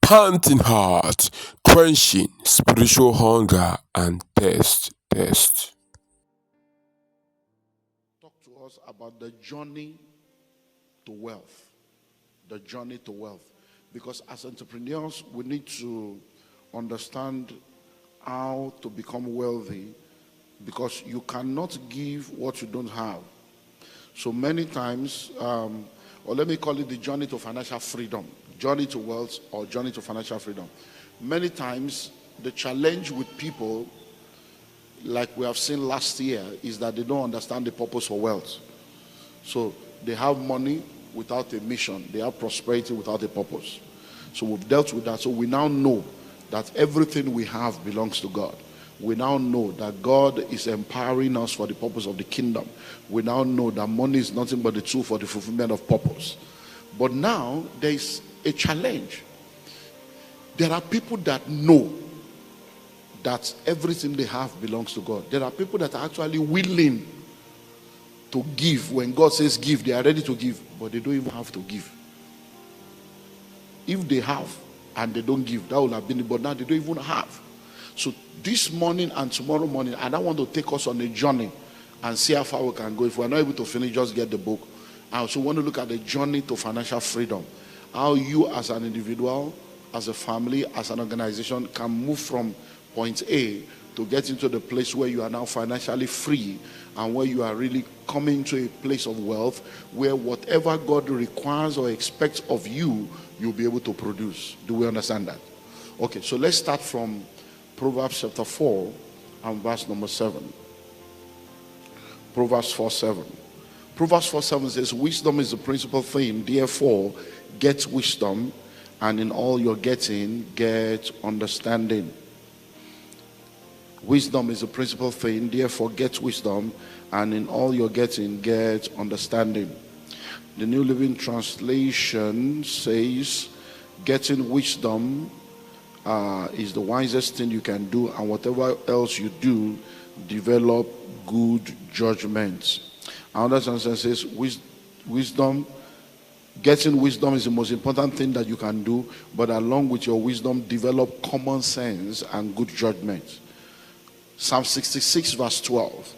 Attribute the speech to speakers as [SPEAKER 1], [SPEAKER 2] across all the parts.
[SPEAKER 1] panting heart, quenching spiritual hunger and thirst.
[SPEAKER 2] Talk to us about the journey to wealth. The journey to wealth. Because as entrepreneurs, we need to understand how to become wealthy, because you cannot give what you don't have. So many times, or let me call it the journey to financial freedom, journey to wealth or journey to financial freedom. Many times, the challenge with people, like we have seen last year, is that they don't understand the purpose for wealth. So they have money without a mission. They have prosperity without a purpose. So we've dealt with that. So we now know that everything we have belongs to God. We now know that God is empowering us for the purpose of the kingdom. We now know that money is nothing but the tool for the fulfillment of purpose. But now there is a challenge. There are people that know that everything they have belongs to God. There are people that are actually willing to give. When God says give, they are ready to give, but they don't even have to give. If they have and they don't give, that would have been it, but now they don't even have. So this morning and tomorrow morning, I don't want to take us on a journey and see how far we can go. If we're not able to finish, just get the book. I also want to look at the journey to financial freedom. How you as an individual, as a family, as an organization can move from point A to get into the place where you are now financially free, and where you are really coming to a place of wealth where whatever God requires or expects of you, you'll be able to produce. Do we understand that? Okay, so let's start from Proverbs chapter 4 and verse number 7. Proverbs 4:7. Proverbs 4:7 says, wisdom is the principal thing, therefore get wisdom, and in all your getting, get understanding. Wisdom is the principal thing, therefore get wisdom, and in all your getting, get understanding. The New Living Translation says, getting wisdom is the wisest thing you can do, and whatever else you do, develop good judgment. Another translation says, wisdom, getting wisdom is the most important thing that you can do, but along with your wisdom, develop common sense and good judgment. Psalm 66 verse 12.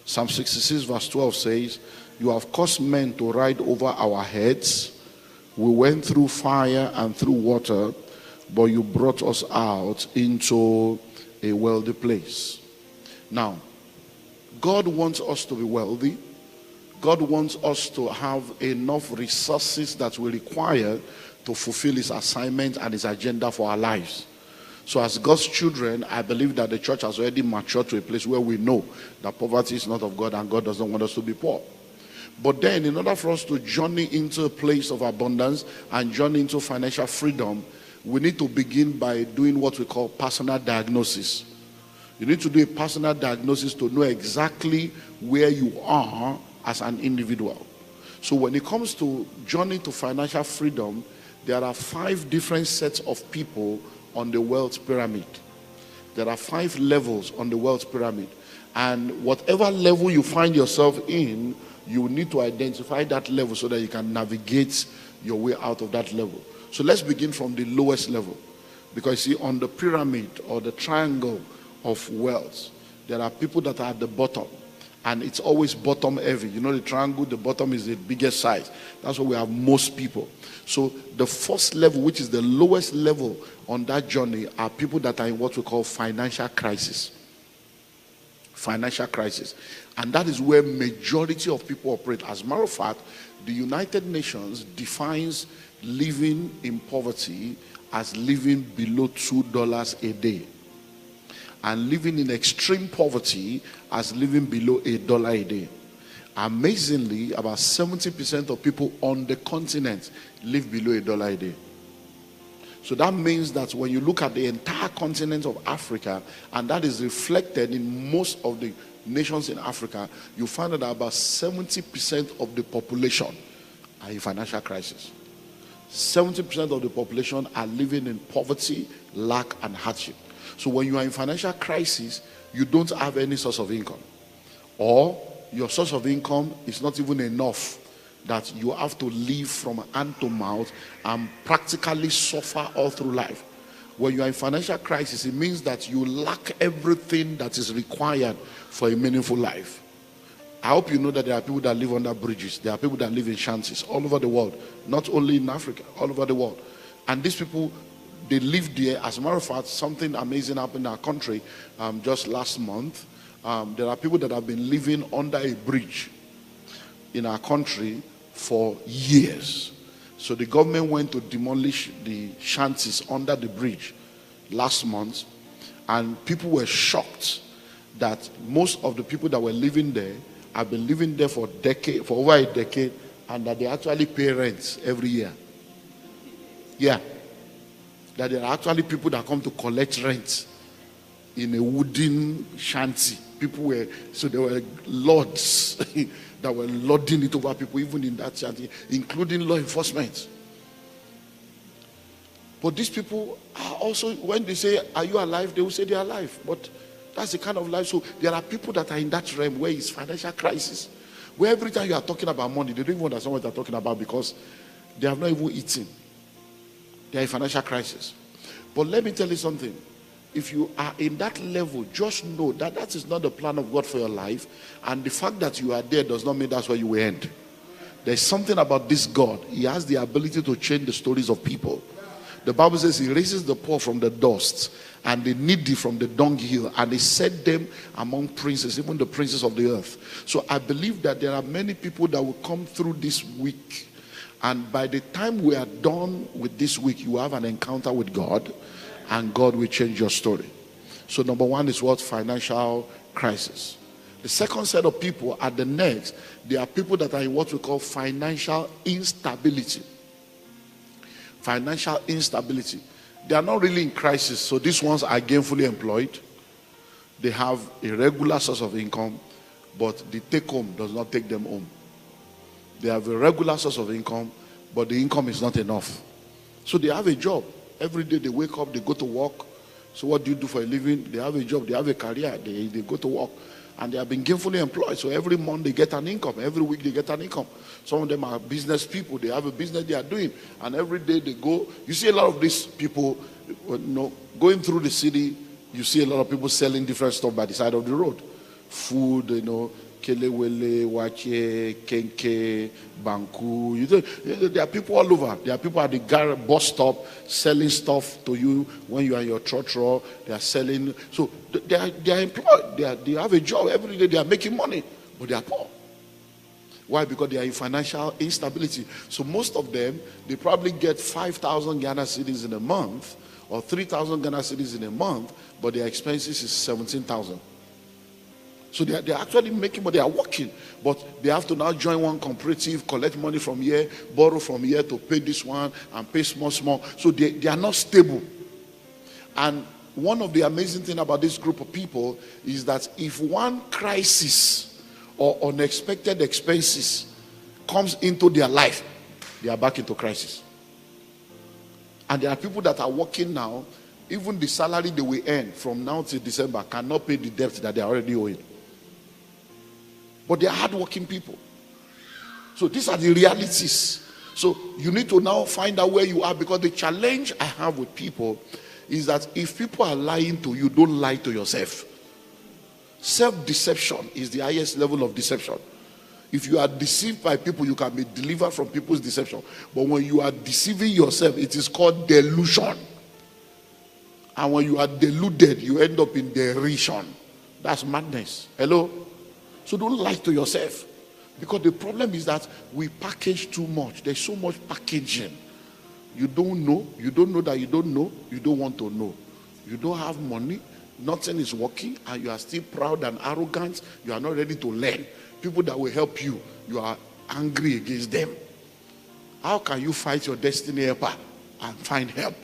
[SPEAKER 2] Psalm 66 verse 12 says, you have caused men to ride over our heads. We went through fire and through water, but you brought us out into a wealthy place. Now, God wants us to be wealthy. God wants us to have enough resources that we require to fulfill his assignment and his agenda for our lives. So as God's children, I believe that the church has already matured to a place where we know that poverty is not of God and God doesn't want us to be poor. But then in order for us to journey into a place of abundance and journey into financial freedom, we need to begin by doing what we call personal diagnosis. You need to do a personal diagnosis to know exactly where you are as an individual. So when it comes to journey to financial freedom, there are 5 different sets of people on the wealth pyramid. There are 5 levels on the wealth pyramid, and whatever level you find yourself in, you need to identify that level so that you can navigate your way out of that level. So let's begin from the lowest level, because see, on the pyramid or the triangle of wealth, there are people that are at the bottom, and it's always bottom heavy. You know, the triangle, the bottom is the biggest size. That's where we have most people. So the first level, which is the lowest level on that journey, are people that are in what we call financial crisis. Financial crisis. And that is where majority of people operate. As a matter of fact, the United Nations defines living in poverty as living below $2 a day, and living in extreme poverty as living below $1 a day. Amazingly, about 70% of people on the continent live below $1 a day. So that means that when you look at the entire continent of Africa, and that is reflected in most of the nations in Africa, you find that about 70% of the population are in financial crisis. 70% of the population are living in poverty, lack, and hardship. So when you are in financial crisis, you don't have any source of income, or your source of income is not even enough that you have to live from hand to mouth and practically suffer all through life. When you are in financial crisis, it means that you lack everything that is required for a meaningful life. I hope you know that there are people that live under bridges. There are people that live in shanties all over the world, not only in Africa, all over the world. And these people, they live there. As a matter of fact, something amazing happened in our country just last month. There are people that have been living under a bridge in our country for years. So the government went to demolish the shanties under the bridge last month, and people were shocked that most of the people that were living there have been living there for over a decade, and that they actually pay rent every year. Yeah. That there are actually people that come to collect rent in a wooden shanty. So there were lords that were lording it over people, even in that shanty, including law enforcement. But these people are also, when they say, "Are you alive?" they will say they are alive. But that's the kind of life. So there are people that are in that realm where it's financial crisis, where every time you are talking about money, they don't even understand what they're talking about because they have not even eaten. They are in financial crisis. But let me tell you something. If you are in that level, just know that that is not the plan of God for your life. And the fact that you are there does not mean that's where you will end. There's something about this God. He has the ability to change the stories of people. The Bible says he raises the poor from the dust and the needy from the dunghill, and he set them among princes, even the princes of the earth. So I believe that there are many people that will come through this week, and by the time we are done with this week, you have an encounter with God, and God will change your story. So number one is what? Financial crisis. The second set of people at the next, they are people that are in what we call financial instability. Financial instability. They are not really in crisis, so these ones are gainfully employed. They have a regular source of income, but the take home does not take them home. They have a regular source of income, but the income is not enough. So they have a job. Every day they wake up, they go to work. So what do you do for a living? They have a job, they have a career, they go to work. And they have been gainfully employed. So every month they get an income. Every week they get an income. Some of them are business people. They have a business they are doing. And every day they go. You see a lot of these people, going through the city. You see a lot of people selling different stuff by the side of the road. Food, kelewele, wache, kenke, banku. There are people all over. There are people at the bus stop selling stuff to you when you are in your trotro. They are selling. So they are employed. They have a job every day. They are making money, but they are poor. Why? Because they are in financial instability. So most of them, they probably get 5,000 Ghana cedis in a month or 3,000 Ghana cedis in a month, but their expenses is 17,000. So they are actually making money, they are working, but they have to now join one cooperative, collect money from here, borrow from here to pay this one and pay small. So they are not stable. And one of the amazing things about this group of people is that if one crisis or unexpected expenses comes into their life, they are back into crisis. And there are people that are working now, even the salary they will earn from now till December cannot pay the debt that they are already owing. But they are hardworking people. So these are the realities. So you need to now find out where you are, because the challenge I have with people is that if people are lying to you, don't lie to yourself. Self-deception is the highest level of deception. If you are deceived by people, you can be delivered from people's deception. But when you are deceiving yourself, it is called delusion. And when you are deluded, you end up in derision. That's madness. Hello? So don't lie to yourself, because the problem is that we package too much. There's so much packaging. You don't know that you don't know. You don't want to know. You don't have money. Nothing is working, and you are still proud and arrogant. You are not ready to learn. People that will help you, you are angry against them. How can you fight your destiny helper and find help?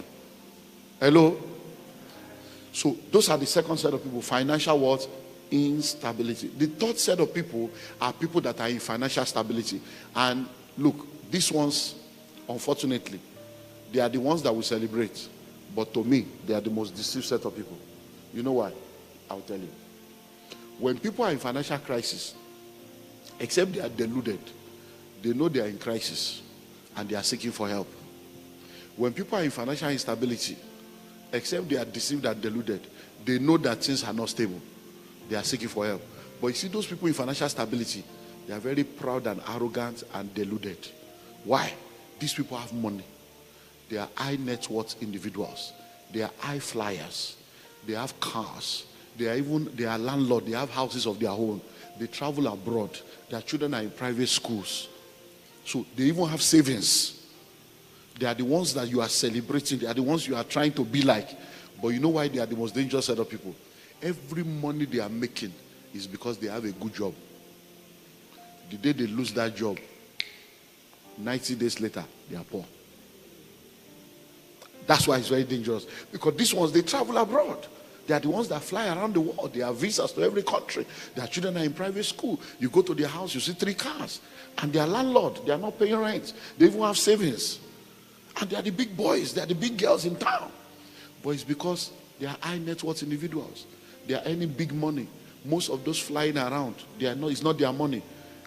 [SPEAKER 2] Hello? So those are the second set of people. Financial what? Instability. The third set of people are people that are in financial stability. And look, these ones, unfortunately, they are the ones that we celebrate. But to me, they are the most deceived set of people. You know why? I'll tell you. When people are in financial crisis, except they are deluded, They know they are in crisis and they are seeking for help. When people are in financial instability, except they are deceived and deluded, they know that things are not stable. They are seeking for help. But you see, those people in financial stability, they are very proud and arrogant and deluded. Why? These people have money. They are high net worth individuals. They are high flyers. They have cars. They are landlords. They have houses of their own. They travel abroad. Their children are in private schools. So they even have savings. They are the ones that you are celebrating. They are the ones you are trying to be like. But you know why they are the most dangerous set of people? Every money they are making is because they have a good job. The day they lose that job, 90 days later, they are poor. That's why it's very dangerous. Because these ones, they travel abroad. They are the ones that fly around the world. They have visas to every country. Their children are in private school. You go to their house, you see 3 cars. And they are landlord. They are not paying rent. They even have savings. And they are the big boys. They are the big girls in town. But it's because they are high net worth individuals. They are earning big money. Most of those flying around, it's not their money.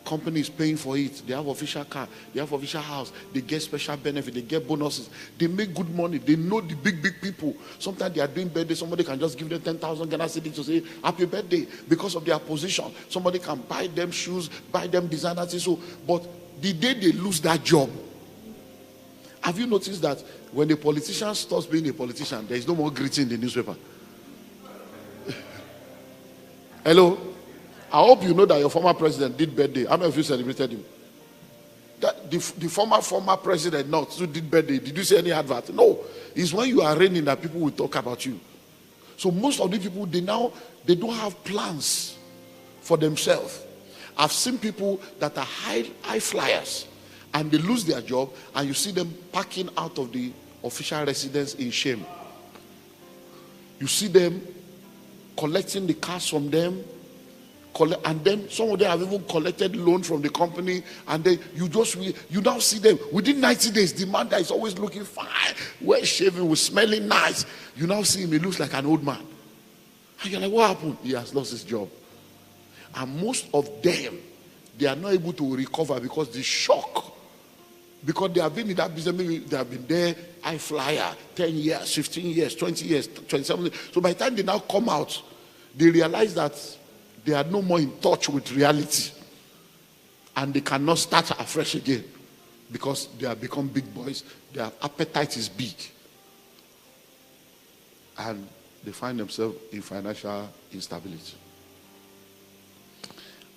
[SPEAKER 2] Company is paying for it. They have official car. They have official house. They get special benefit. They get bonuses. They make good money. They know the big people. Sometimes they are doing birthday. Somebody can just give them 10,000 Ghana cedis to say happy birthday because of their position. Somebody can buy them shoes, buy them designer things. So, but the day they lose that job, have you noticed that when a politician stops being a politician, there is no more greeting in the newspaper? Hello? I hope you know that your former president did birthday. How many of you celebrated him? That the former president not who did birthday. Did you see any advert? No. It's when you are reigning that people will talk about you. So most of the people, they don't have plans for themselves. I've seen people that are high flyers and they lose their job and you see them packing out of the official residence in shame. You see them collecting the cash from them, and then some of them have even collected loan from the company, and then you now see them within 90 days. The man that is always looking fine, well shaven, with smelling nice, you now see him, he looks like an old man. And you're like, what happened? He has lost his job. And most of them, they are not able to recover because the shock, because they have been in that business, maybe they have been there, high flyer, 10 years, 15 years, 20 years, 27 years. So by the time they now come out, they realize that they are no more in touch with reality. And they cannot start afresh again because they have become big boys. Their appetite is big. And they find themselves in financial instability.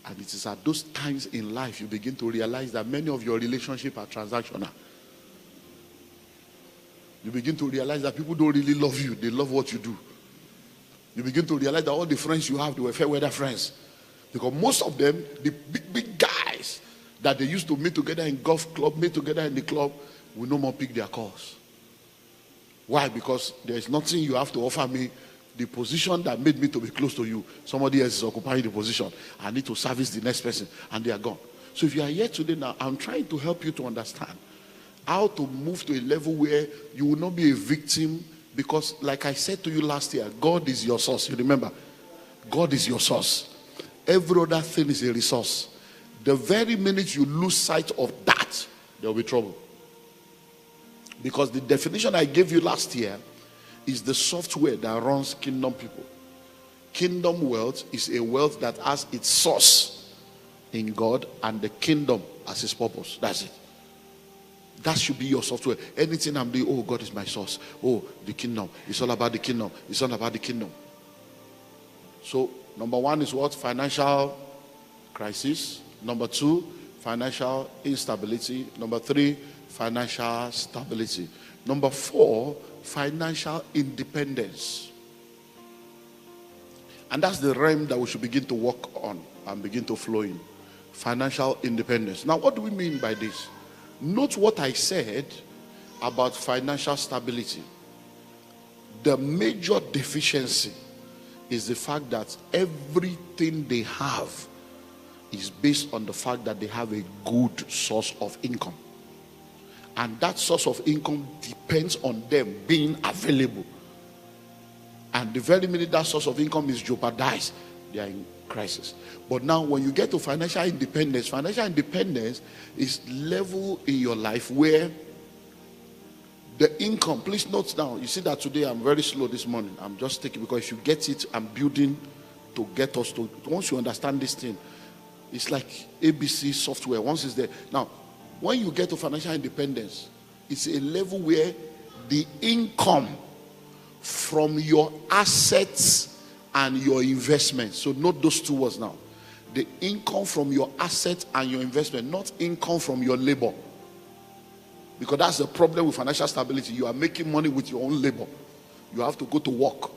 [SPEAKER 2] And it is at those times in life you begin to realize that many of your relationships are transactional. You begin to realize that people don't really love you. They love what you do. You begin to realize that all the friends you have, they were fair weather friends. Because most of them, the big guys that they used to meet together in golf club, meet together in the club, will no more pick their calls. Why? Because there is nothing you have to offer me. The position that made me to be close to you, somebody else is occupying the position. I need to service the next person, and they are gone. So if you are here today now, I'm trying to help you to understand how to move to a level where you will not be a victim. Because like I said to you last year, God is your source. You remember? God is your source. Every other thing is a resource. The very minute you lose sight of that, there will be trouble. Because the definition I gave you last year is the software that runs kingdom people. Kingdom wealth is a wealth that has its source in God and the kingdom as its purpose. That's it. That should be your software. Anything I'm doing, oh, God is my source. Oh, the kingdom. It's all about the kingdom. It's all about the kingdom. So, number 1 is what? Financial crisis. Number 2, financial instability. Number 3, financial stability. Number 4, financial independence. And that's the realm that we should begin to work on and begin to flow in. Financial independence. Now, what do we mean by this? Note what I said about financial stability. The major deficiency is the fact that everything they have is based on the fact that they have a good source of income. And that source of income depends on them being available. And the very minute that source of income is jeopardized, they are in crisis. But now when you get to financial independence is level in your life where the income, please note now, you see that today I'm very slow this morning. I'm just taking, because if you get it, I'm building to get us to, once you understand this thing, it's like ABC software. Once it's there. Now, when you get to financial independence, it's a level where the income from your assets and your investments. So note those two words now. The income from your assets and your investment, not income from your labor. Because that's the problem with financial stability. You are making money with your own labor. You have to go to work.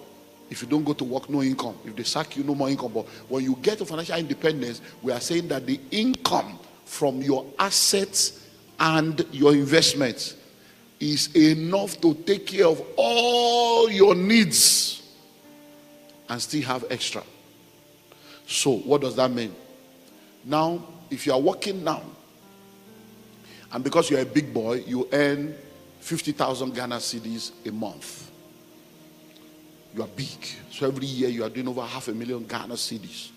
[SPEAKER 2] If you don't go to work, no income. If they sack you, no more income. But when you get to financial independence, we are saying that the income from your assets and your investments is enough to take care of all your needs and still have extra. So what does that mean? Now, if you are working now, and because you're a big boy, you earn 50,000 Ghana cedis a month. You are big. So every year you are doing over 500,000 Ghana cedis.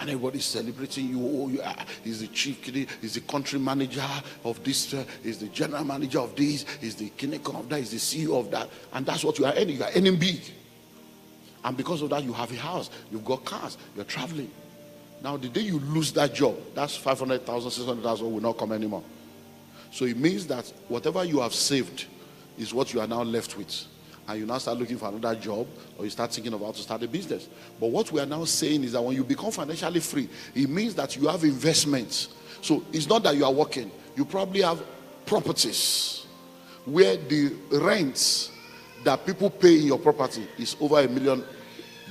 [SPEAKER 2] And everybody's celebrating you. Oh, you are, he's the chief, he's the country manager of this, he's the general manager of this, he's the kinecon of that, he's the CEO of that. And that's what you are earning. You are earning big. And because of that, you have a house, you've got cars, you're traveling. Now, the day you lose that job, that's 500,000, 600,000 will not come anymore. So it means that whatever you have saved is what you are now left with. And you now start looking for another job, or you start thinking about to start a business. But what we are now saying is that when you become financially free, it means that you have investments. So it's not that you are working. You probably have properties where the rents that people pay in your property is over 1 million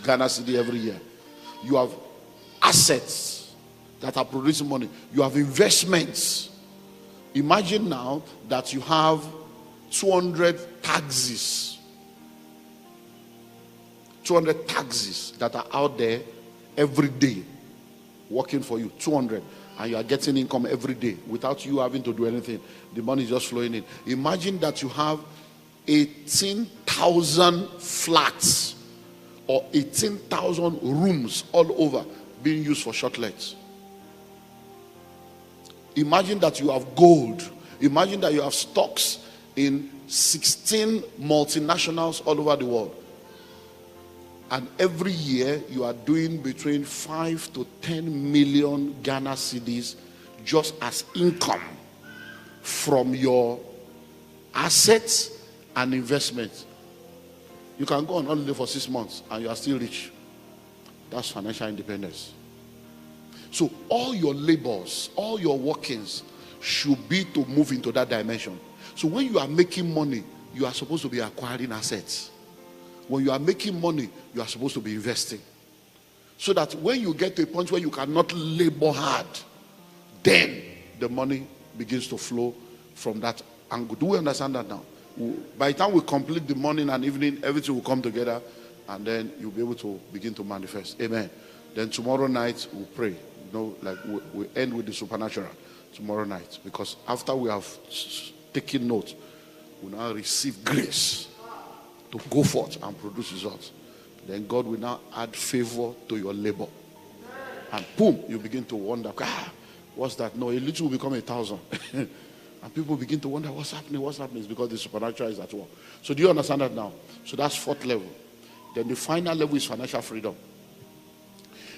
[SPEAKER 2] Ghana cedi every year. You have assets that are producing money. You have investments. Imagine now that you have 200 taxis. 200 taxis that are out there every day working for you. 200. And you are getting income every day without you having to do anything. The money is just flowing in. Imagine that you have 18,000 flats or 18,000 rooms all over being used for shortlets. Imagine that you have gold. Imagine that you have stocks in 16 multinationals all over the world. And every year you are doing between 5 to 10 million Ghana cedis just as income from your assets and investments. You can go on holiday for 6 months and you are still rich. That's financial independence. So all your labors, all your workings should be to move into that dimension. So when you are making money, you are supposed to be acquiring assets. When you are making money, you are supposed to be investing. So that when you get to a point where you cannot labor hard, then the money begins to flow from that angle. Do we understand that now? By the time we complete the morning and evening, everything will come together and then you'll be able to begin to manifest. Amen. Then tomorrow night we'll pray. You know, like we end with the supernatural tomorrow night. Because after we have taken note, we now receive grace to go forth and produce results. Then God will now add favor to your labor. And boom, you begin to wonder, what's that? No, a little will become 1,000. And people begin to wonder, what's happening? It's because the supernatural is at work. So do you understand that now? So that's 4th level. Then the final level is financial freedom.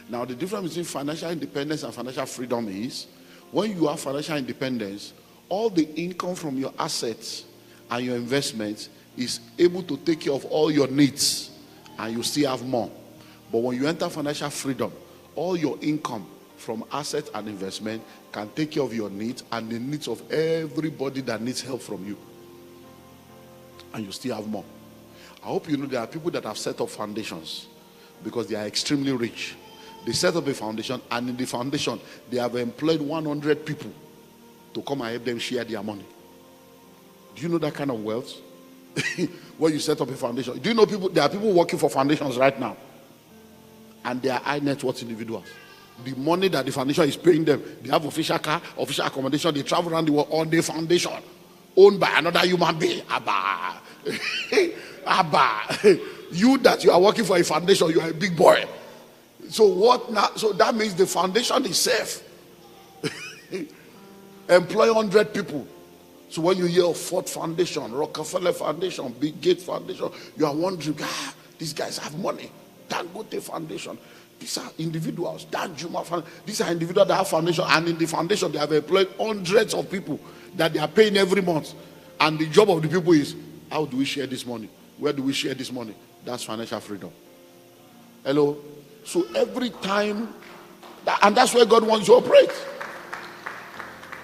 [SPEAKER 2] Now the difference between financial independence and financial freedom is, when you have financial independence, all the income from your assets and your investments is able to take care of all your needs, and you still have more. But when you enter financial freedom, all your income from assets and investment can take care of your needs and the needs of everybody that needs help from you, and you still have more. I hope you know there are people that have set up foundations because they are extremely rich. They set up a foundation, and in the foundation they have employed 100 people to come and help them share their money. Do you know that kind of wealth? When you set up a foundation, do you know there are people working for foundations right now, and they are high net worth individuals. The money that the foundation is paying them, they have official car, official accommodation, they travel around the world on the foundation, owned by another human being. Abba. Abba. You that you are working for a foundation, you are a big boy. So what now? So that means the foundation is safe. Employ 100 people. So when you hear of Ford Foundation, Rockefeller Foundation, Bill Gates Foundation, you are wondering, these guys have money. Dangote Foundation. These are individuals. Dan Juma Foundation. These are individuals that have foundation, and in the foundation they have employed hundreds of people that they are paying every month. And the job of the people is, how do we share this money? Where do we share this money? That's financial freedom. Hello? So every time, and that's where God wants you to operate.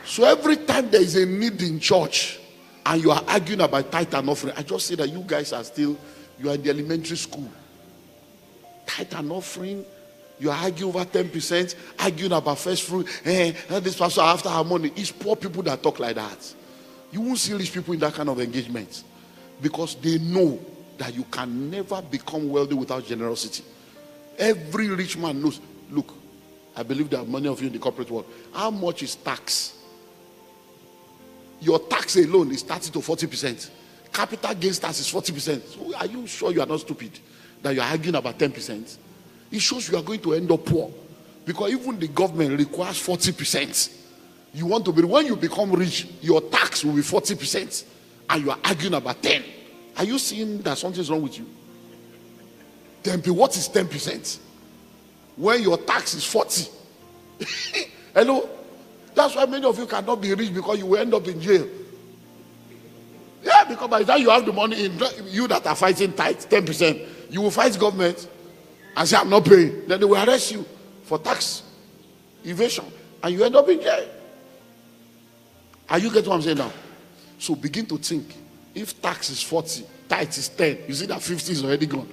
[SPEAKER 2] So every time there is a need in church and you are arguing about tithe and offering, I just say that you guys are still, you are in the elementary school. Tithe and offering, you are arguing over 10%, arguing about first fruit. This pastor after our money. It's poor people that talk like that. You won't see rich people in that kind of engagement, because they know that you can never become wealthy without generosity. Every rich man knows. Look, I believe that many of you in the corporate world, how much is tax? Your tax alone is 30 to 40%. Capital gains tax is 40%. So are you sure you are not stupid that you are arguing about 10%? It shows you are going to end up poor, because even the government requires 40%. You want to be, when you become rich, your tax will be 40%, and you are arguing about 10. Are you seeing that something is wrong with you? 10%. What is 10%? When your tax is 40. Hello? That's why many of you cannot be rich, because you will end up in jail. Yeah, because by the time you have the money in, you that are fighting tithe 10%, you will fight government and say, I'm not paying. Then they will arrest you for tax evasion, and you end up in jail. Are you getting what I'm saying now? So begin to think. If tax is 40, tithe is 10, you see that 50 is already gone.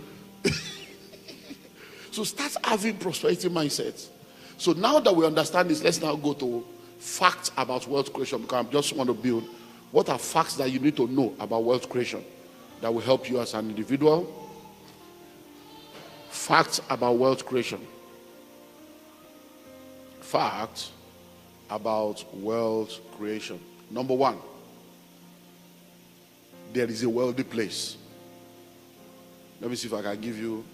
[SPEAKER 2] So start having prosperity mindset. So now that we understand this, let's now go to facts about wealth creation, because I just want to build. What are facts that you need to know about wealth creation that will help you as an individual? Facts about wealth creation. Facts about wealth creation. Number one, there is a wealthy place. Let me see if I can give you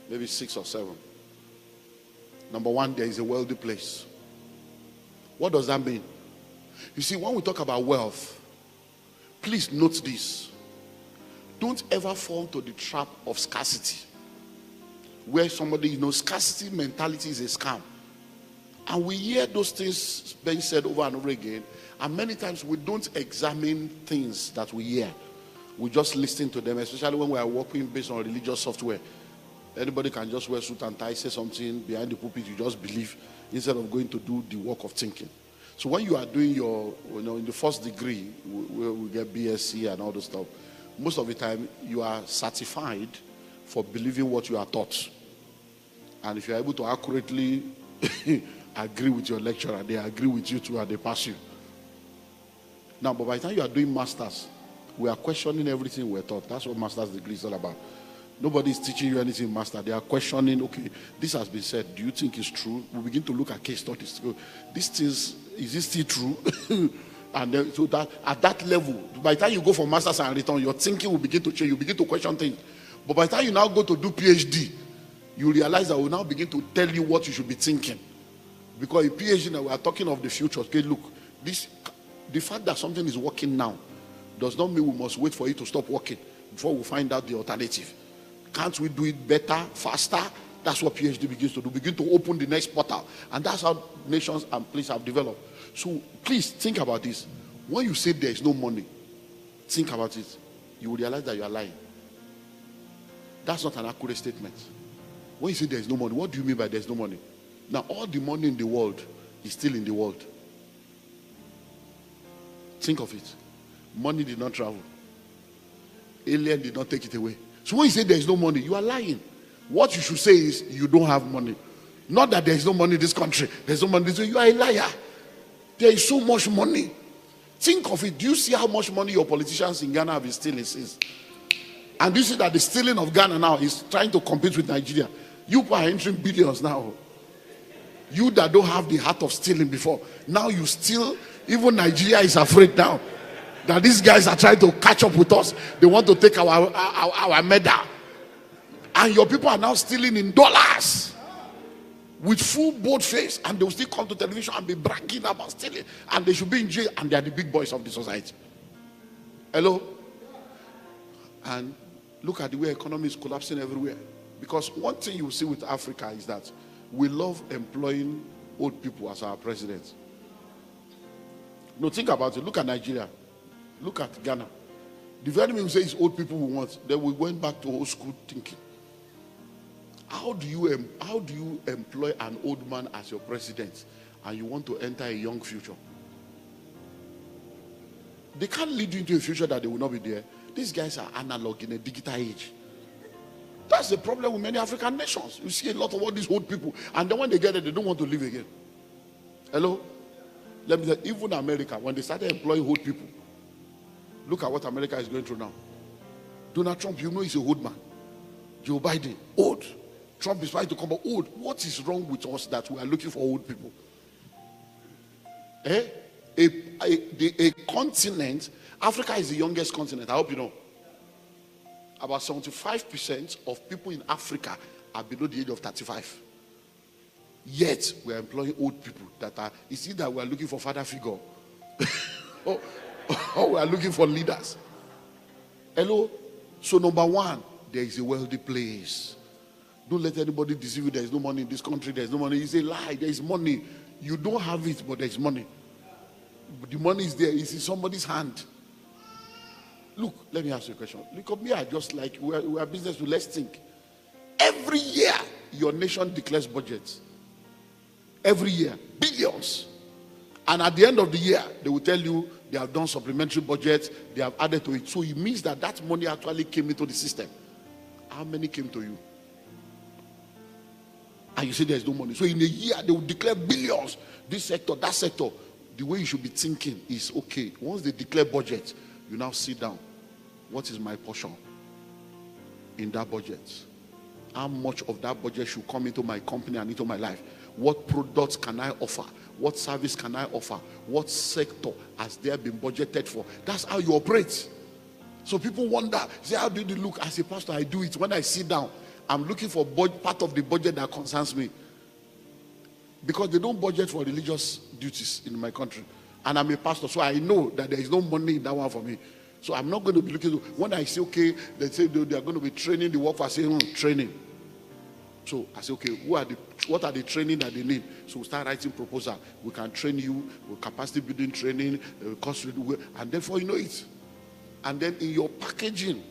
[SPEAKER 2] maybe 6 or 7. Number one, there is a wealthy place. What does that mean? You see, when we talk about wealth, please note this. Don't ever fall into the trap of scarcity, where somebody, scarcity mentality is a scam. And we hear those things being said over and over again, and many times we don't examine things that we hear. We just listen to them, especially when we are working based on religious software. Anybody can just wear suit and tie, say something behind the pulpit, you just believe, instead of going to do the work of thinking. So when you are doing your, in the first degree, we get BSc and all those stuff, most of the time you are certified for believing what you are taught. And if you are able to accurately agree with your lecturer, they agree with you too, and they pass you. Now, but by the time you are doing masters, we are questioning everything we're taught. That's what master's degree is all about. Nobody is teaching you anything, master. They are questioning, okay, this has been said. Do you think it's true? We begin to look at case studies. These things, is this still true? And then, so that at that level, by the time you go for masters and return, your thinking will begin to change. You begin to question things. But by the time you now go to do PhD, you realize that we now begin to tell you what you should be thinking. Because a PhD, now we are talking of the future. Okay, look, the fact that something is working now does not mean we must wait for it to stop working before we find out the alternative. Can't we do it better, faster? That's what PhD begins to do. Begin to open the next portal. And that's how nations and places have developed. So please think about this. When you say there is no money, think about it. You will realize that you are lying. That's not an accurate statement. When you say there is no money, what do you mean by there is no money? Now, all the money in the world is still in the world. Think of it. Money did not travel. Alien did not take it away. So when you say there is no money, you are lying. What you should say is you don't have money. Not that there is no money in this country. There is no money in this country. You are a liar. There is so much money. Think of it. Do you see how much money your politicians in Ghana have been stealing since? And do you see that the stealing of Ghana now is trying to compete with Nigeria? You are entering billions now. You that don't have the heart of stealing before, now you steal. Even Nigeria is afraid now that these guys are trying to catch up with us. They want to take our medal. And your people are now stealing in dollars with full bold face, and they will still come to television and be bragging about stealing, and they should be in jail, and they are the big boys of the society. Hello? And look at the way economy is collapsing everywhere. Because one thing you see with Africa is that we love employing old people as our presidents. No, think about it. Look at Nigeria. Look at Ghana. The very minute we say it's old people we want, then we went back to old school thinking. How do you employ an old man as your president and you want to enter a young future? They can't lead you into a future that they will not be there. These guys are analog in a digital age. That's the problem with many African nations. You see a lot of all these old people, and then when they get there, they don't want to live again. Hello? Let me tell you, even America, when they started employing old people, look at what America is going through now. Donald Trump, you know he's a old man. Joe Biden, old. Trump is trying to come back old. What is wrong with us that we are looking for old people? A continent, Africa is the youngest continent. I hope you know. About 75% of people in Africa are below the age of 35. Yet we are employing old people that are, it's either we are looking for father figure or we are looking for leaders. Hello? So number one, there is a wealthy place. Don't let anybody deceive you. There is no money in this country. There is no money. It's a lie. There is money. You don't have it, but there is money. But the money is there. It's in somebody's hand. Look, let me ask you a question. Look at me. I just like we are business. Let's think. Every year, your nation declares budgets. Every year, billions. And at the end of the year, they will tell you they have done supplementary budgets. They have added to it. So it means that that money actually came into the system. How many came to you? And you say there's no money. So in a year, they will declare billions. This sector, that sector. The way you should be thinking is, okay, once they declare budget, you now sit down. What is my portion in that budget? How much of that budget should come into my company and into my life? What products can I offer? What service can I offer? What sector has there been budgeted for? That's how you operate. So people wonder, say, how do you look? As a pastor, I do it. When I sit down, I'm looking for part of the budget that concerns me. Because they don't budget for religious duties in my country. And I'm a pastor, so I know that there is no money in that one for me. So I'm not going to be looking to, when I say, okay, they say they are going to be training the workforce, I say, training. So I say, okay, what are the training that they need? So we start writing proposal. We can train you with capacity building training, and therefore you know it. And then in your packaging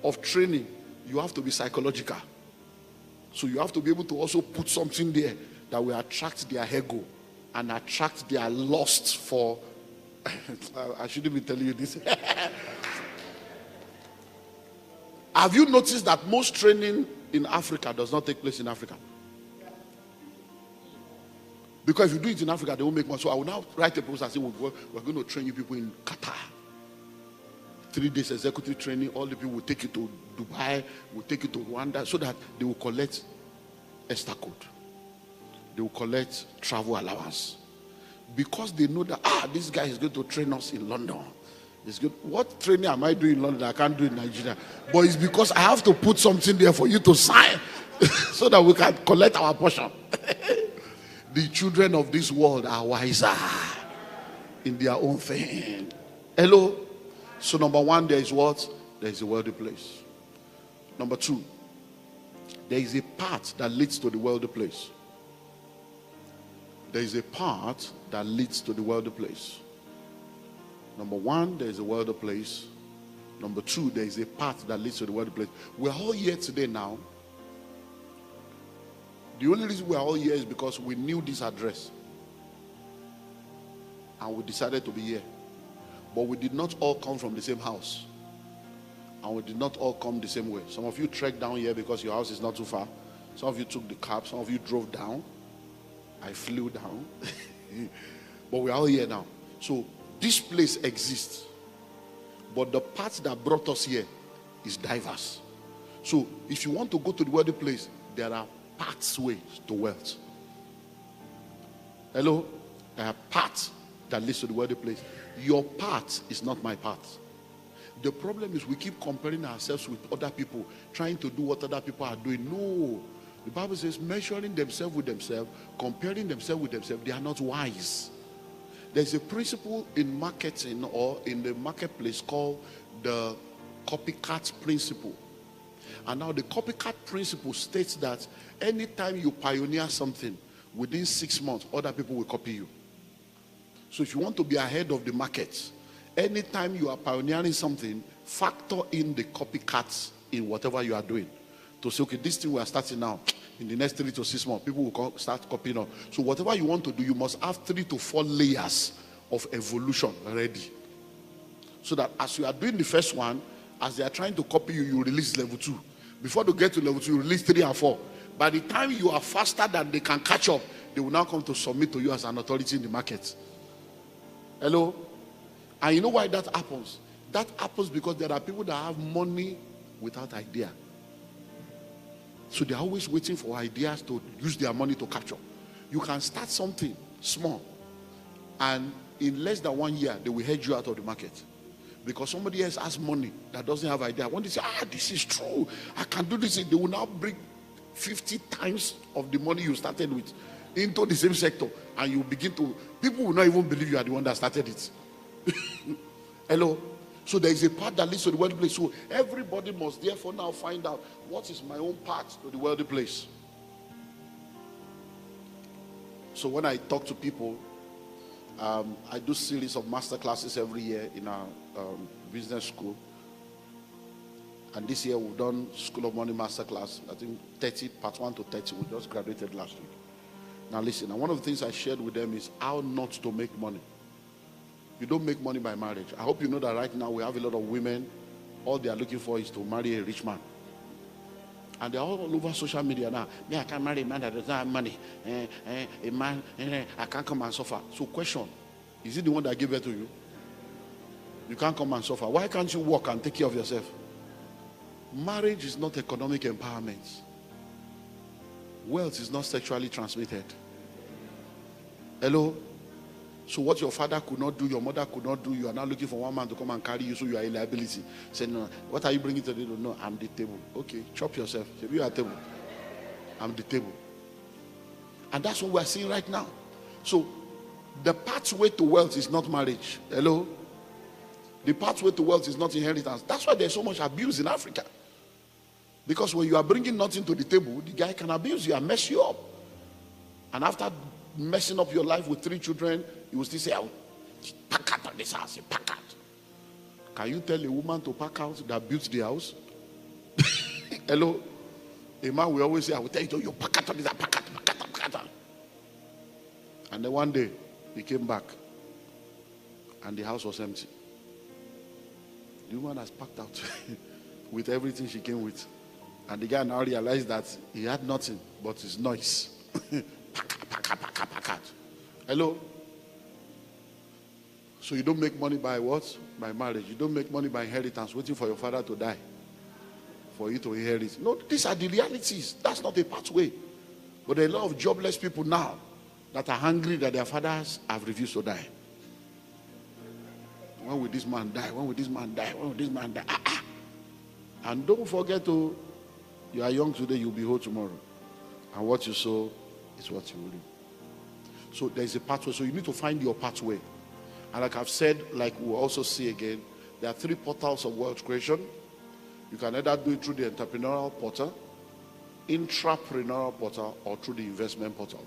[SPEAKER 2] of training, you have to be psychological. So you have to be able to also put something there that will attract their ego and attract their lust for, I shouldn't be telling you this. Have you noticed that most training in Africa does not take place in Africa? Because if you do it in Africa, they won't make money. So I will now write a proposal and say, we're going to train you people in Qatar. 3 days executive training. All the people will take you to Dubai, will take you to Rwanda, so that they will collect Ester code. They will collect travel allowance. Because they know that, this guy is going to train us in London. It's good. What training am I doing in London that I can't do in Nigeria? But it's because I have to put something there for you to sign so that we can collect our portion. The children of this world are wiser in their own thing. Hello? So number one, there is what? There is a wealthy place. Number two, there is a path that leads to the wealthy place. There is a path that leads to the wealthy place. Number one, there is a wealthy place. Number two, there is a path that leads to the wealthy place. We're all here today now. The only reason we're all here is because we knew this address. And we decided to be here. But we did not all come from the same house. And we did not all come the same way. Some of you trekked down here because your house is not too far. Some of you took the cab. Some of you drove down. I flew down. But we're all here now. So this place exists. But the path that brought us here is diverse. So if you want to go to the wealthy place, there are pathways to wealth. Hello? There are paths that leads to the wealthy place. Your path is not my path. The problem is we keep comparing ourselves with other people, trying to do what other people are doing. No. The Bible says measuring themselves with themselves, comparing themselves with themselves, they are not wise. There's a principle in marketing or in the marketplace called the copycat principle. And now the copycat principle states that anytime you pioneer something, within 6 months, other people will copy you. So if you want to be ahead of the market, anytime you are pioneering something, factor in the copycats in whatever you are doing. To say, okay, this thing we are starting now, in the next 3 to 6 months, people will start copying on. So whatever you want to do, you must have 3 to 4 layers of evolution ready. So that as you are doing the first one, as they are trying to copy you, you release level 2. Before they get to level 2, you release 3 and 4. By the time you are faster than they can catch up, they will now come to submit to you as an authority in the market. Hello? And you know why that happens? That happens because there are people that have money without idea. So they're always waiting for ideas to use their money to capture. You can start something small, and in less than 1 year, they will head you out of the market. Because somebody else has money that doesn't have idea. When they say, this is true, I can do this, they will now bring 50 times of the money you started with into the same sector, and you begin to, people will not even believe you are the one that started it. Hello? So there is a path that leads to the wealthy place. So everybody must therefore now find out, what is my own path to the wealthy place? So when I talk to people, I do series of master classes every year in our business school. And this year we've done School of Money Master Class, I think 30, part 1 to 30. We just graduated last week. Now listen, and one of the things I shared with them is how not to make money. You don't make money by marriage. I hope you know that right now we have a lot of women, all they are looking for is to marry a rich man. And they're all over social media now. Me, I can't marry a man that doesn't have money. A man, I can't come and suffer. So question, is it the one that gave birth to you? You can't come and suffer. Why can't you work and take care of yourself? Marriage is not economic empowerment. Wealth is not sexually transmitted. Hello? So what your father could not do, your mother could not do, you are now looking for one man to come and carry you, so you are a liability. Say, no, what are you bringing to the table? No, I'm the table. Okay, chop yourself. Say, you are table. I'm the table. And that's what we are seeing right now. So the pathway to wealth is not marriage. Hello? The pathway to wealth is not inheritance. That's why there's so much abuse in Africa. Because when you are bringing nothing to the table, the guy can abuse you and mess you up. And after messing up your life with 3 children, you will still say, "Oh, pack out of this house, pack out." Can you tell a woman to pack out that built the house? Hello? A man will always say, "I will tell you to pack out of this house, pack out, pack out, pack out." And then one day, he came back, and the house was empty. The woman has packed out with everything she came with. And the guy now realized that he had nothing but his noise. Pack. Hello? So you don't make money by what? By marriage. You don't make money by inheritance, waiting for your father to die for you to inherit. No, these are the realities. That's not a pathway. But there are a lot of jobless people now that are hungry that their fathers have refused to die. When will this man die? When will this man die? When will this man die? And don't forget to, you are young today, you'll be old tomorrow. And what you sow is what you will reap. So there is a pathway. So you need to find your pathway. And like I've said, like we'll also see again, there are 3 portals of wealth creation. You can either do it through the entrepreneurial portal, intrapreneurial portal, or through the investment portal.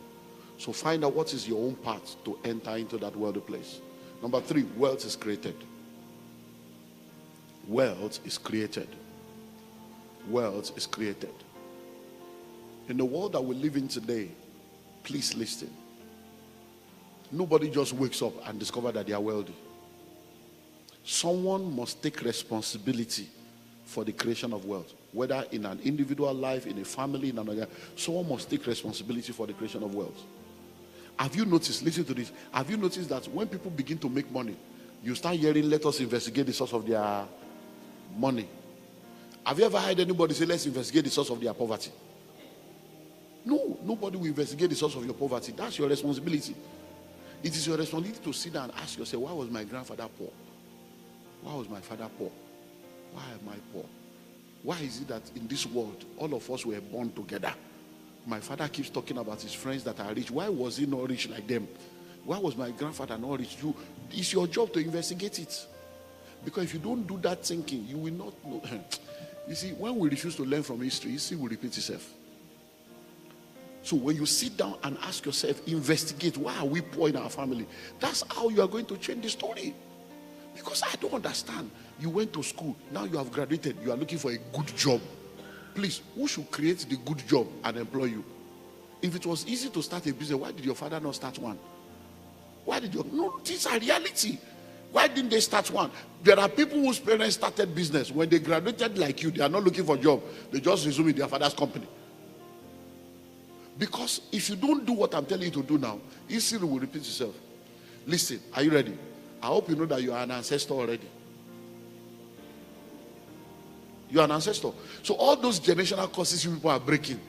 [SPEAKER 2] So find out what is your own path to enter into that wealthy place. Number 3, wealth is created. Wealth is created. Wealth is created. In the world that we live in today, please listen. Nobody just wakes up and discovers that they are wealthy. Someone must take responsibility for the creation of wealth. Whether in an individual life, in a family, in another, someone must take responsibility for the creation of wealth. Have you noticed, listen to this, have you noticed that when people begin to make money, you start hearing, let us investigate the source of their money. Have you ever heard anybody say, let's investigate the source of their poverty? No, nobody will investigate the source of your poverty. That's your responsibility. It is your responsibility to sit down and ask yourself, why was my grandfather poor? Why was my father poor? Why am I poor? Why is it that in this world, all of us were born together? My father keeps talking about his friends that are rich. Why was he not rich like them? Why was my grandfather not rich? It's your job to investigate it. Because if you don't do that thinking, you will not know. You see, when we refuse to learn from history, history will repeat itself. So when you sit down and ask yourself, investigate, why are we poor in our family? That's how you are going to change the story. Because I don't understand. You went to school, now you have graduated, you are looking for a good job. Please, who should create the good job and employ you? If it was easy to start a business, why did your father not start one? Why did you? No, these are reality. Why didn't they start one? There are people whose parents started business. When they graduated like you, they are not looking for a job. They just resume in their father's company. Because if you don't do what I'm telling you to do now, history will repeat itself. Listen, are you ready? I hope you know that you are an ancestor already. You are an ancestor. So all those generational curses you people are breaking.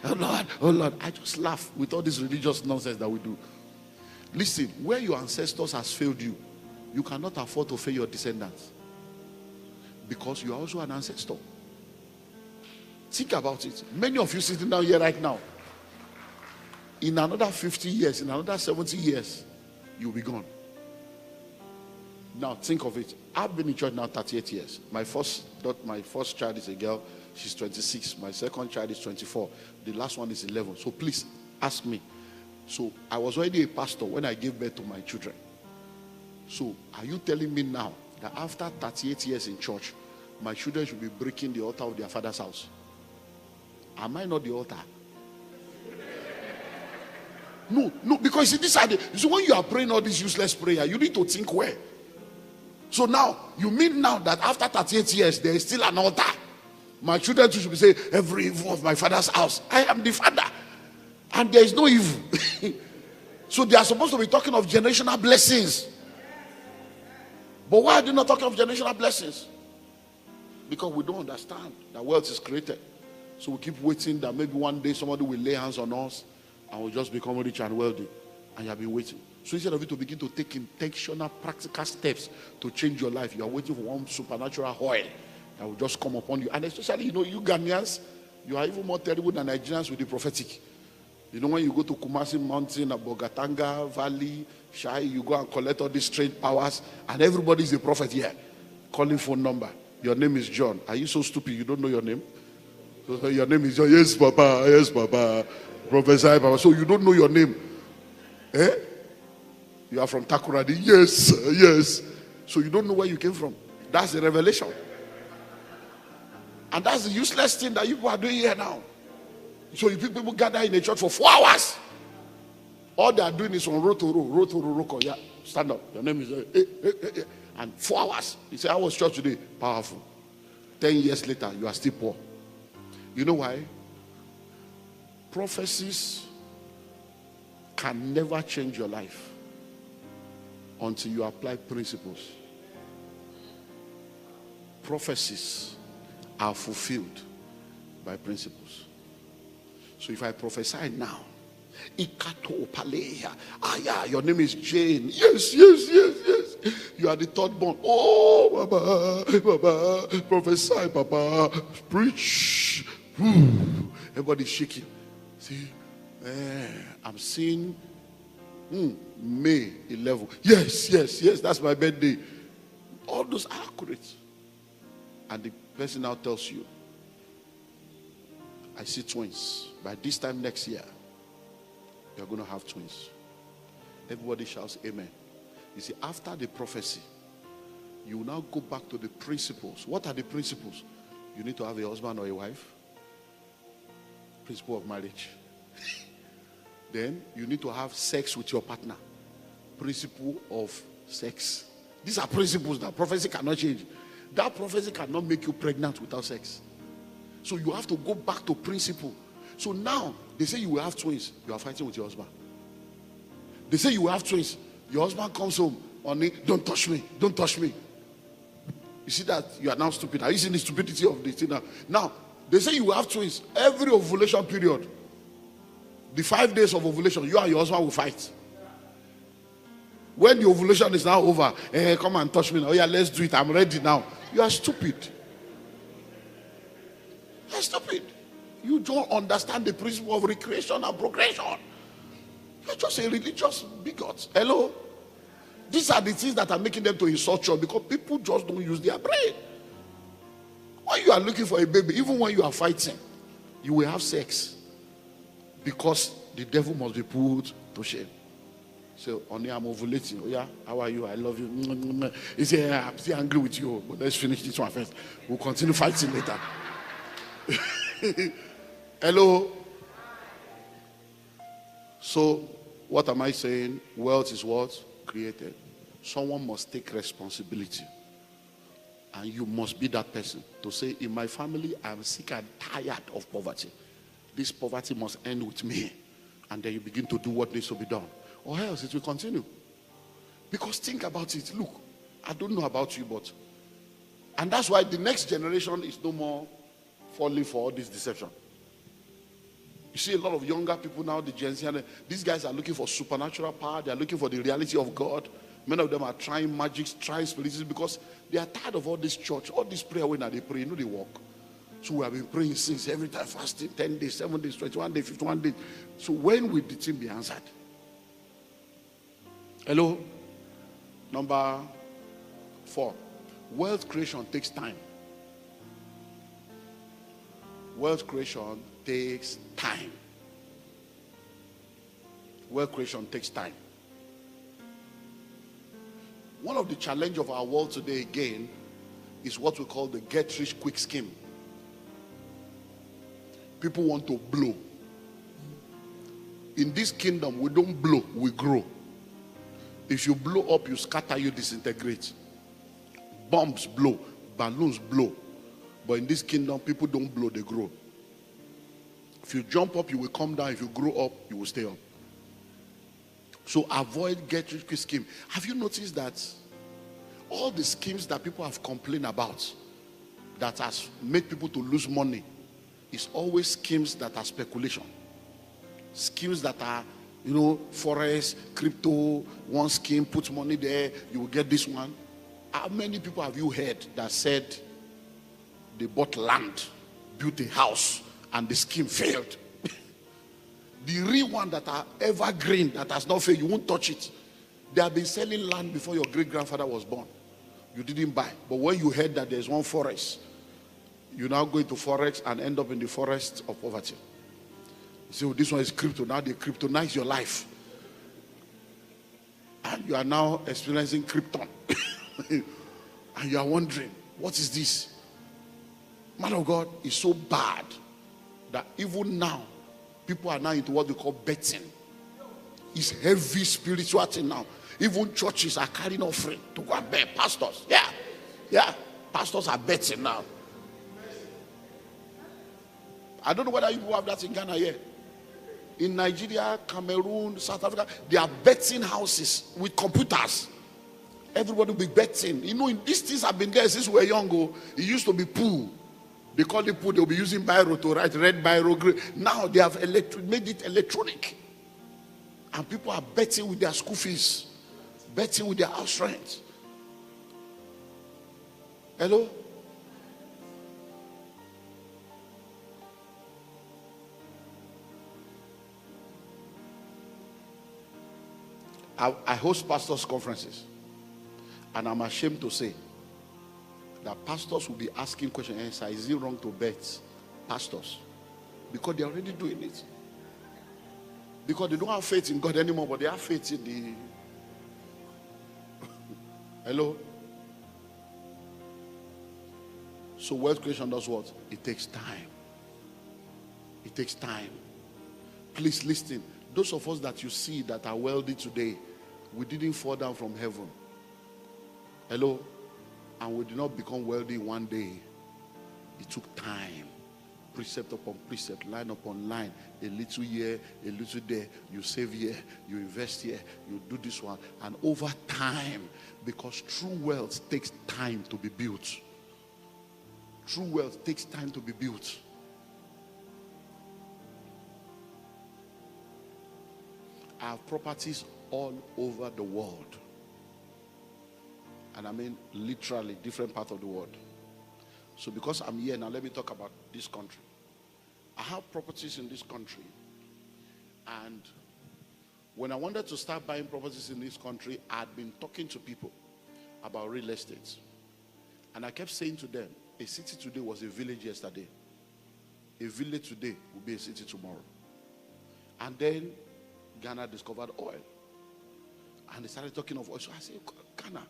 [SPEAKER 2] Oh Lord, oh Lord. I just laugh with all this religious nonsense that we do. Listen, where your ancestors has failed you, you cannot afford to fail your descendants. Because you are also an ancestor. Think about it. Many of you sitting down here right now, in another 50 years, in another 70 years, you'll be gone. Now think of it. I've been in church now 38 years. My first child is a girl. She's 26. My second child is 24. The last one is 11. So please ask me. So I was already a pastor when I gave birth to my children. So are you telling me now that after 38 years in church, my children should be breaking the altar of their father's house? Am I not the altar? No, because you see, these are so when you are praying all this useless prayer, you need to think well. So now, you mean now that after 38 years, there is still an altar? My children should be saying, every evil of my father's house. I am the father. And there is no evil. So they are supposed to be talking of generational blessings. But why are they not talking of generational blessings? Because we don't understand that wealth is created. So we keep waiting that maybe one day somebody will lay hands on us and we'll just become rich and wealthy. And you have been waiting. So instead of you to begin to take intentional, practical steps to change your life, you are waiting for one supernatural oil that will just come upon you. And especially, you Ghanaians, you are even more terrible than Nigerians with the prophetic. When you go to Kumasi Mountain, Abogatanga Valley, Shai, you go and collect all these strange powers, and everybody is a prophet here. Calling phone number. Your name is John. Are you so stupid you don't know your name? So your name is John. Yes, Papa. Yes, Papa. Prophesy, Papa. So you don't know your name. Eh? You are from Takoradi. Yes, yes. So you don't know where you came from. That's the revelation. And that's the useless thing that you people are doing here now. So you people gather in a church for 4 hours. All they are doing is on row to row. Yeah, stand up. Your name is and 4 hours. You say, I was church today. Powerful. 10 years later, you are still poor. You know why? Prophecies can never change your life until you apply principles. Prophecies are fulfilled by principles. So if I prophesy now, your name is Jane. Yes. You are the third born. Oh, Baba, prophesy, Papa, preach. Everybody's shaking. See, I'm seeing May 11. Yes, that's my birthday. All those are accurate. And the person now tells you, I see twins. By this time next year, you're going to have twins. Everybody shouts amen. You see, after the prophecy, you will now go back to the principles. What are the principles? You need to have a husband or a wife. Principle of marriage. Then you need to have sex with your partner. Principle of sex. These are principles that prophecy cannot change. That prophecy cannot make you pregnant without sex. So you have to go back to principle. So now, they say you will have twins. You are fighting with your husband. They say you will have twins. Your husband comes home. Don't touch me. Don't touch me. You see that? You are now stupid. Are you seeing the stupidity of the thing now? Now, they say you will have twins. Every ovulation period, the 5 days of ovulation, you and your husband will fight. When the ovulation is now over, come and touch me now. Oh yeah, let's do it. I'm ready now. You are stupid. You are stupid. You don't understand the principle of recreation and progression. You're just a religious bigot. Hello? These are the things that are making them to insult you, because people just don't use their brain. When you are looking for a baby, even when you are fighting, you will have sex, because the devil must be put to shame. So, honey, I'm ovulating. Oh yeah, how are you? I love you. He said, yeah, I'm still angry with you, but let's finish this one first. We'll continue fighting later. Hello? So, what am I saying? Wealth is what? Created. Someone must take responsibility. And you must be that person to say, in my family, I'm sick and tired of poverty. This poverty must end with me. And then you begin to do what needs to be done. Or else it will continue. Because think about it. Look, I don't know about you, but... And that's why the next generation is no more falling for all this deception. You see a lot of younger people now, the Gen Z, and these guys are looking for supernatural power. They are looking for the reality of God. Many of them are trying magic, trying spiritualism, because they are tired of all this church, all this prayer when they pray. You know they walk. So we have been praying since, every time fasting, 10 days, 7 days, 21 days, 51 days. So when will the thing be answered? Hello? Number 4. Wealth creation takes time. Wealth creation takes time. Wealth creation takes time. One of the challenges of our world today again is what we call the get rich quick scheme. People want to blow. In this kingdom, we don't blow, we grow. If you blow up, you scatter, you disintegrate. Bombs blow, balloons blow. But in this kingdom, people don't blow, they grow. If you jump up, you will come down. If you grow up, you will stay up. So avoid get rich quick scheme. Have you noticed that all the schemes that people have complained about that has made people to lose money is always schemes that are speculation. Schemes that are, forex, crypto, one scheme, put money there, you will get this one. How many people have you heard that said they bought land, built a house, and the scheme failed? The real one that are evergreen, that has not failed, you won't touch it. They have been selling land before your great-grandfather was born. You didn't buy. But when you heard that there's one forest, you now go into forex and end up in the forest of poverty. You say, oh, this one is crypto. Now they kryptonize your life. And you are now experiencing krypton. And you are wondering, what is this? Man of God is so bad that even now, people are now into what they call betting. It's heavy spiritual thing now. Even churches are carrying offering to go and bet. Pastors, yeah. Pastors are betting now. I don't know whether you have that in Ghana here. In Nigeria, Cameroon, South Africa, they are betting houses with computers. Everybody will be betting. These things have been there since we were young. It used to be pool. They call it pool. They'll be using biro to write, red biro, green. Now they have made it electronic. And people are betting with their school fees, betting with their house rent. Hello? I host pastors' conferences. And I'm ashamed to say that pastors will be asking questions. Is it wrong to bet? Pastors. Because they're already doing it. Because they don't have faith in God anymore, but they have faith in the... Hello? So wealth creation does what? It takes time. It takes time. Please listen. Those of us that you see that are wealthy today, we didn't fall down from heaven. Hello? And we did not become wealthy one day. It took time. Precept upon precept, line upon line, a little here, a little there. You save here, you invest here, you do this one. And over time, because true wealth takes time to be built. True wealth takes time to be built. I have properties all over the world. And I mean literally different part of the world. So because I'm here now, let me talk about this country. I have properties in this country, and when I wanted to start buying properties in this country, I'd been talking to people about real estate. And I kept saying to them, a city today was a village yesterday. A village today will be a city tomorrow. And then Ghana discovered oil. And they started talking of oil. So I said, Ghana,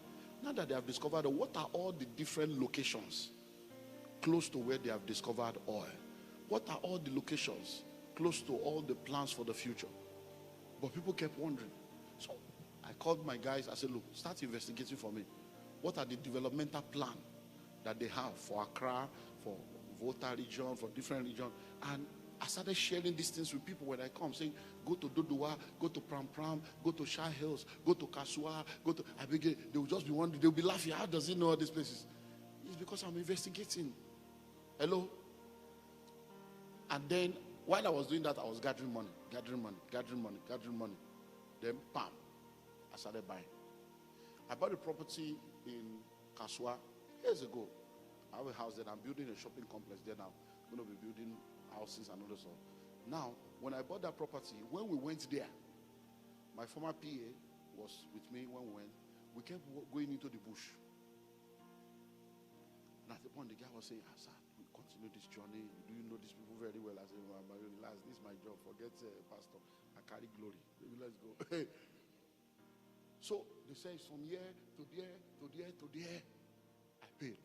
[SPEAKER 2] now that they have discovered oil, what are all the different locations close to where they have discovered oil? What are all the locations close to all the plans for the future? But people kept wondering. So I called my guys. I said, look, start investigating for me. What are the developmental plan that they have for Accra, for Volta region, for different regions? And I started sharing these things with people when I come, saying, go to Dodua, go to Pram Pram, go to Shah Hills, go to Kasua, go to... I begin, they will just be wondering, they will be laughing, how does he know all these places? It's because I'm investigating. Hello? And then, while I was doing that, I was gathering money. Then, bam, I started buying. I bought a property in Kasua years ago. I have a house there. I'm building a shopping complex there now. I'm going to be building houses and all that stuff. Now, when I bought that property, when we went there, my former PA was with me when we went. We kept going into the bush. And at the point, the guy was saying, sir, we continue this journey. Do you know these people very well? I said, well, relax, this is my job. Forget pastor. I carry glory. Maybe let's go. So they say it's from here to there, to there, to there. I paid.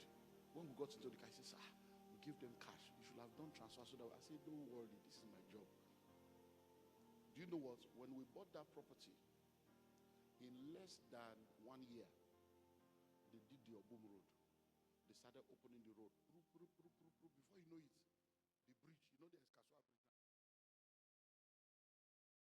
[SPEAKER 2] When we got into the car, I said, sir, we give them cash. You should have done transfer. So that I said, don't worry, this is my job. Do you know what? When we bought that property, in less than 1 year, they did the Obum Road. They started opening the road. Before you know it, the bridge, you know there's Kasua Bridge.